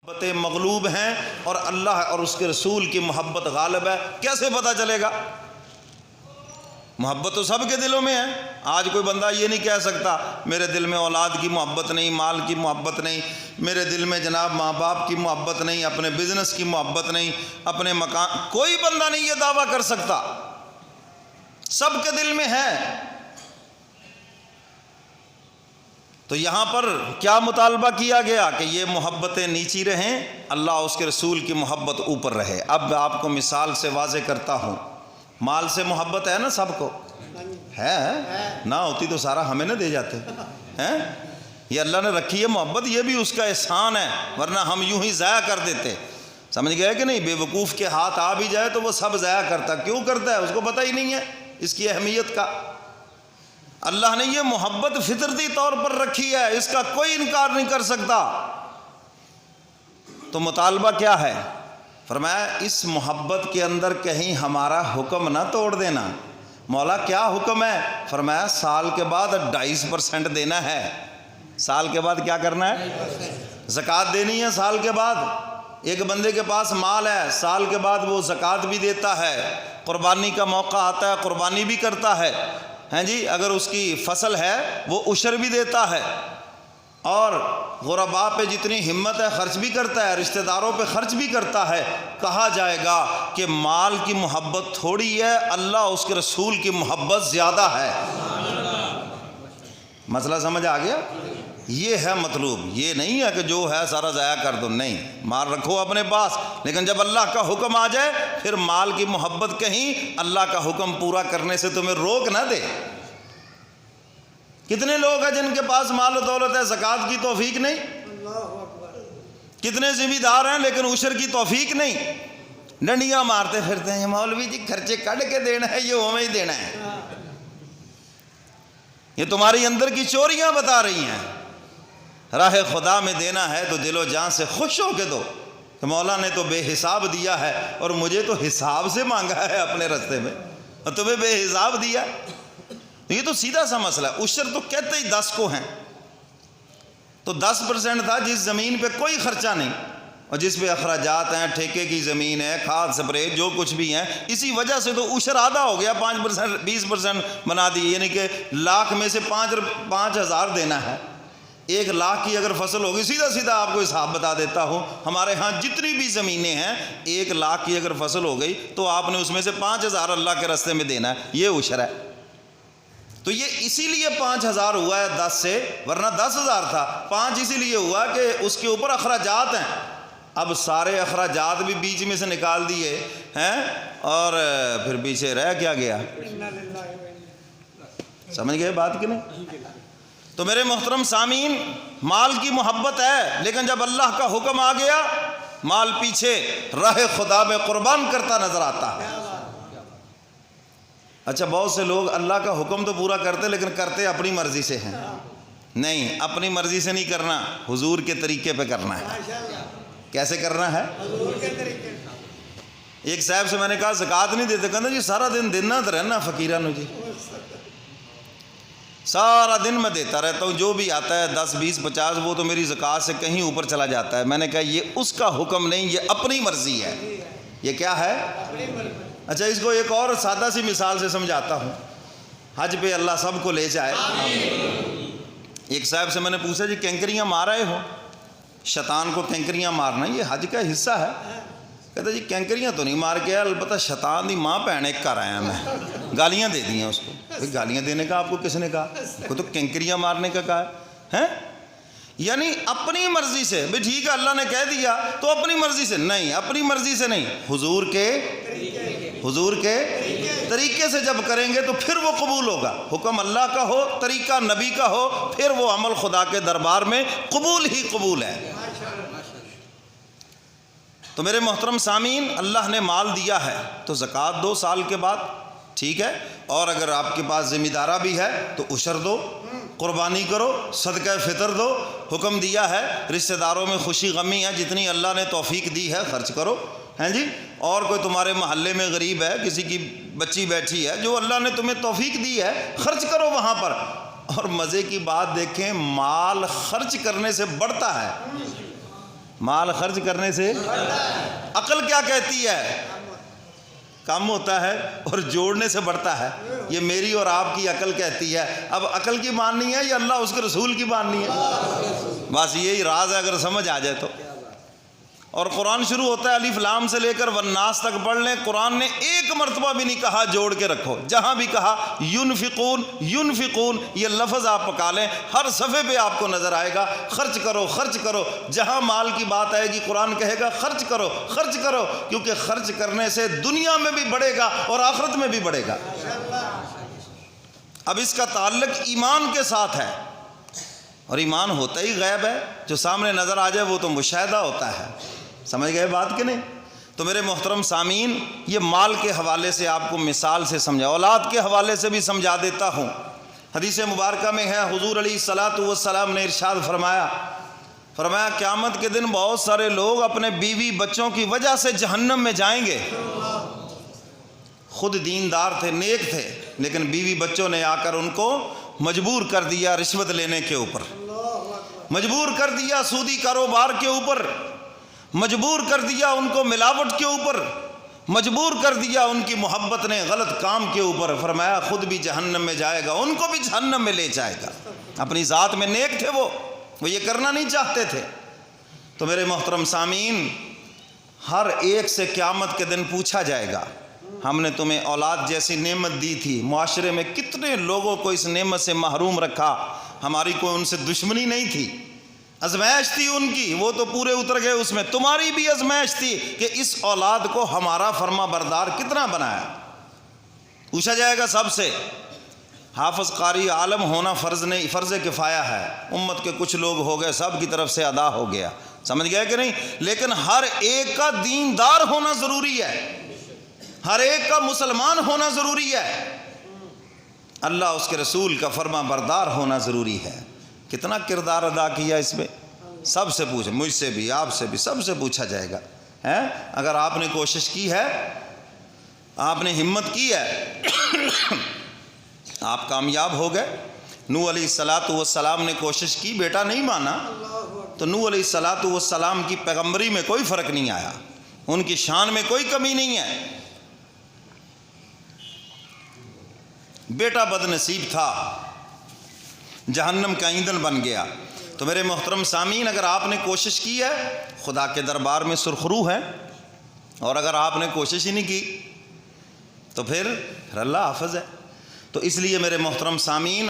محبت مغلوب ہیں اور اللہ اور اس کے رسول کی محبت غالب ہے، کیسے پتہ چلے گا؟ محبت تو سب کے دلوں میں ہے۔ آج کوئی بندہ یہ نہیں کہہ سکتا میرے دل میں اولاد کی محبت نہیں، مال کی محبت نہیں، میرے دل میں جناب ماں باپ کی محبت نہیں، اپنے بزنس کی محبت نہیں، اپنے مکان، کوئی بندہ نہیں یہ دعویٰ کر سکتا، سب کے دل میں ہے۔ تو یہاں پر کیا مطالبہ کیا گیا کہ یہ محبتیں نیچی رہیں، اللہ اس کے رسول کی محبت اوپر رہے۔ اب آپ کو مثال سے واضح کرتا ہوں، مال سے محبت ہے نا سب کو، ہے نہ ہوتی تو سارا ہمیں نہ دے جاتے ہیں، یہ اللہ نے رکھی ہے محبت، یہ بھی اس کا احسان ہے، ورنہ ہم یوں ہی ضائع کر دیتے۔ سمجھ گئے کہ نہیں؟ بے وقوف کے ہاتھ آ بھی جائے تو وہ سب ضائع کرتا، کیوں کرتا ہے؟ اس کو پتہ ہی نہیں ہے اس کی اہمیت کا۔ اللہ نے یہ محبت فطرتی طور پر رکھی ہے، اس کا کوئی انکار نہیں کر سکتا۔ تو مطالبہ کیا ہے؟ فرمایا اس محبت کے اندر کہیں ہمارا حکم نہ توڑ دینا۔ مولا کیا حکم ہے؟ فرمایا سال کے بعد 2.5% دینا ہے۔ سال کے بعد کیا کرنا ہے؟ زکوٰۃ دینی ہے۔ سال کے بعد ایک بندے کے پاس مال ہے، سال کے بعد وہ زکوٰۃ بھی دیتا ہے، قربانی کا موقع آتا ہے قربانی بھی کرتا ہے، ہیں جی، اگر اس کی فصل ہے وہ عشر بھی دیتا ہے، اور غرباء پہ جتنی ہمت ہے خرچ بھی کرتا ہے، رشتہ داروں پہ خرچ بھی کرتا ہے۔ کہا جائے گا کہ مال کی محبت تھوڑی ہے، اللہ اس کے رسول کی محبت زیادہ ہے۔ مسئلہ سمجھ آ گیا؟ یہ ہے مطلوب، یہ نہیں ہے کہ جو ہے سارا ضائع کر دو، نہیں، مال رکھو اپنے پاس، لیکن جب اللہ کا حکم آ جائے پھر مال کی محبت کہیں اللہ کا حکم پورا کرنے سے تمہیں روک نہ دے۔ کتنے لوگ ہیں جن کے پاس مال و دولت ہے، زکوٰۃ کی توفیق نہیں؟ کتنے ذمہ دار ہیں لیکن عشر کی توفیق نہیں، ڈنڈیاں مارتے پھرتے ہیں، مولوی جی خرچے کٹ کے دینا ہے، یہ ہمیں ہی دینا ہے۔ یہ تمہاری اندر کی چوریاں بتا رہی ہیں۔ راہ خدا میں دینا ہے تو دل و جان سے خوش ہو کے دو کہ مولا نے تو بے حساب دیا ہے اور مجھے تو حساب سے مانگا ہے اپنے رستے میں، اور تمہیں بے حساب دیا۔ یہ تو سیدھا سا مسئلہ ہے۔ عشر تو کہتے ہی 10 کو ہیں، تو 10% تھا جس زمین پہ کوئی خرچہ نہیں اور جس پہ اخراجات ہیں، ٹھیکے کی زمین ہے، کھاد سپرے جو کچھ بھی ہیں، اسی وجہ سے تو عشر آدھا ہو گیا، 5% 20% بنا دی، یعنی کہ لاکھ میں سے 5,000 دینا ہے۔ 1 لاکھ کی اگر فصل ہوگی، سیدھا سیدھا آپ کو حساب بتا دیتا ہوں، ہمارے ہاں جتنی بھی زمینیں ہیں 1 لاکھ کی اگر فصل ہو گئی تو آپ نے اس میں سے 5,000 اللہ کے راستے میں دینا ہے، یہ عشر ہے۔ تو یہ اسی لیے 5,000 ہوا ہے 10 سے، ورنہ 10,000 تھا۔ 5 اسی لیے ہوا کہ اس کے اوپر اخراجات ہیں، اب سارے اخراجات بھی بیچ میں سے نکال دیے ہیں اور پھر پیچھے رہ کیا گیا؟ سمجھ گئے بات کہ نہیں؟ تو میرے محترم سامعین، مال کی محبت ہے، لیکن جب اللہ کا حکم آ گیا مال پیچھے راہ خدا میں قربان کرتا نظر آتا ہے۔ اچھا بہت سے لوگ اللہ کا حکم تو پورا کرتے لیکن کرتے اپنی مرضی سے ہیں۔ نہیں، اپنی مرضی سے نہیں کرنا، حضور کے طریقے پہ کرنا ہے۔ کیسے کرنا ہے؟ ایک صاحب سے میں نے کہا زکوٰۃ نہیں دیتے، کہنا جی سارا دن دینا تو رہنا فقیرانو جی، سارا دن میں دیتا رہتا ہوں، جو بھی آتا ہے 10 20 50 وہ تو میری زکوٰۃ سے کہیں اوپر چلا جاتا ہے۔ میں نے کہا یہ اس کا حکم نہیں، یہ اپنی مرضی ہے۔ یہ کیا ہے؟ اچھا اس کو ایک اور سادہ سی مثال سے سمجھاتا ہوں، حج پہ اللہ سب کو لے جائے۔ ایک صاحب سے میں نے پوچھا جی کینکریاں مار رہے ہو؟ شیطان کو کینکریاں مارنا یہ حج کا حصہ ہے؟ کہتا جی کینکریاں تو نہیں مار کے، البتہ شیطان دی ماں بہن ایک کر آیا میں، گالیاں دے دی ہیں اس کو۔ گالیاں دینے کا آپ کو کس نے کہا؟ کو تو کینکریاں مارنے کا کہا ہے۔ یعنی اپنی مرضی سے، بھی ٹھیک ہے اللہ نے کہہ دیا تو اپنی مرضی سے نہیں، اپنی مرضی سے نہیں، حضور کے طریقے سے جب کریں گے تو پھر وہ قبول ہوگا۔ حکم اللہ کا ہو، طریقہ نبی کا ہو، پھر وہ عمل خدا کے دربار میں قبول ہی قبول ہے۔ تو میرے محترم سامعین، اللہ نے مال دیا ہے تو زکوٰۃ دو سال کے بعد، ٹھیک ہے، اور اگر آپ کے پاس ذمہ دارہ بھی ہے تو عشر دو، قربانی کرو، صدقہ فطر دو، حکم دیا ہے، رشتہ داروں میں خوشی غمی ہے، جتنی اللہ نے توفیق دی ہے خرچ کرو، ہیں جی، اور کوئی تمہارے محلے میں غریب ہے، کسی کی بچی بیٹھی ہے، جو اللہ نے تمہیں توفیق دی ہے خرچ کرو وہاں پر۔ اور مزے کی بات دیکھیں، مال خرچ کرنے سے بڑھتا ہے۔ مال خرچ کرنے سے عقل کیا کہتی ہے؟ کم ہوتا ہے اور جوڑنے سے بڑھتا ہے. یہ میری اور آپ کی عقل کہتی ہے. اب عقل کی ماننی ہے یا اللہ اس کے رسول کی ماننی ہے؟ بس یہی راز ہے، اگر سمجھ آ جائے تو. اور قرآن شروع ہوتا ہے الف لام سے لے کر والناس تک پڑھ لیں، قرآن نے ایک مرتبہ بھی نہیں کہا جوڑ کے رکھو. جہاں بھی کہا ینفقون ینفقون، یہ لفظ آپ پکا لیں، ہر صفحے پہ آپ کو نظر آئے گا خرچ کرو خرچ کرو. جہاں مال کی بات آئے گی قرآن کہے گا خرچ کرو خرچ کرو، کیونکہ خرچ کرنے سے دنیا میں بھی بڑھے گا اور آخرت میں بھی بڑھے گا. اب اس کا تعلق ایمان کے ساتھ ہے، اور ایمان ہوتا ہی غیب ہے. جو سامنے نظر آ جائے وہ تو مشاہدہ ہوتا ہے. سمجھ گئے بات کہ نہیں؟ تو میرے محترم سامعین، یہ مال کے حوالے سے آپ کو مثال سے سمجھا، اولاد کے حوالے سے بھی سمجھا دیتا ہوں. حدیث مبارکہ میں ہے حضور علیہ الصلاۃ والسلام نے ارشاد فرمایا قیامت کے دن بہت سارے لوگ اپنے بیوی بچوں کی وجہ سے جہنم میں جائیں گے. خود دیندار تھے، نیک تھے، لیکن بیوی بچوں نے آ کر ان کو مجبور کر دیا رشوت لینے کے اوپر، مجبور کر دیا سودی کاروبار کے اوپر، مجبور کر دیا ان کو ملاوٹ کے اوپر، مجبور کر دیا ان کی محبت نے غلط کام کے اوپر. فرمایا خود بھی جہنم میں جائے گا، ان کو بھی جہنم میں لے جائے گا. اپنی ذات میں نیک تھے، وہ یہ کرنا نہیں چاہتے تھے. تو میرے محترم سامعین، ہر ایک سے قیامت کے دن پوچھا جائے گا ہم نے تمہیں اولاد جیسی نعمت دی تھی، معاشرے میں کتنے لوگوں کو اس نعمت سے محروم رکھا، ہماری کوئی ان سے دشمنی نہیں تھی، ازمائش تھی ان کی، وہ تو پورے اتر گئے اس میں. تمہاری بھی ازمائش تھی کہ اس اولاد کو ہمارا فرما بردار کتنا بنایا. پوچھا جائے گا سب سے. حافظ قاری عالم ہونا فرض نہیں، فرض کفایہ ہے. امت کے کچھ لوگ ہو گئے، سب کی طرف سے ادا ہو گیا. سمجھ گئے کہ نہیں؟ لیکن ہر ایک کا دیندار ہونا ضروری ہے، ہر ایک کا مسلمان ہونا ضروری ہے، اللہ اس کے رسول کا فرما بردار ہونا ضروری ہے. کتنا کردار ادا کیا اس میں؟ سب سے پوچھیں، مجھ سے بھی، آپ سے بھی، سب سے پوچھا جائے گا. اگر آپ نے کوشش کی ہے، آپ نے ہمت کی ہے، آپ کامیاب ہو گئے. نوح علیہ الصلاۃ والسلام نے کوشش کی، بیٹا نہیں مانا، تو نوح علیہ الصلاۃ والسلام کی پیغمبری میں کوئی فرق نہیں آیا، ان کی شان میں کوئی کمی نہیں ہے. بیٹا بد نصیب تھا، جہنم کا ایندھن بن گیا. تو میرے محترم سامعین، اگر آپ نے کوشش کی ہے، خدا کے دربار میں سرخرو ہے. اور اگر آپ نے کوشش ہی نہیں کی تو پھر اللہ حافظ ہے. تو اس لیے میرے محترم سامعین،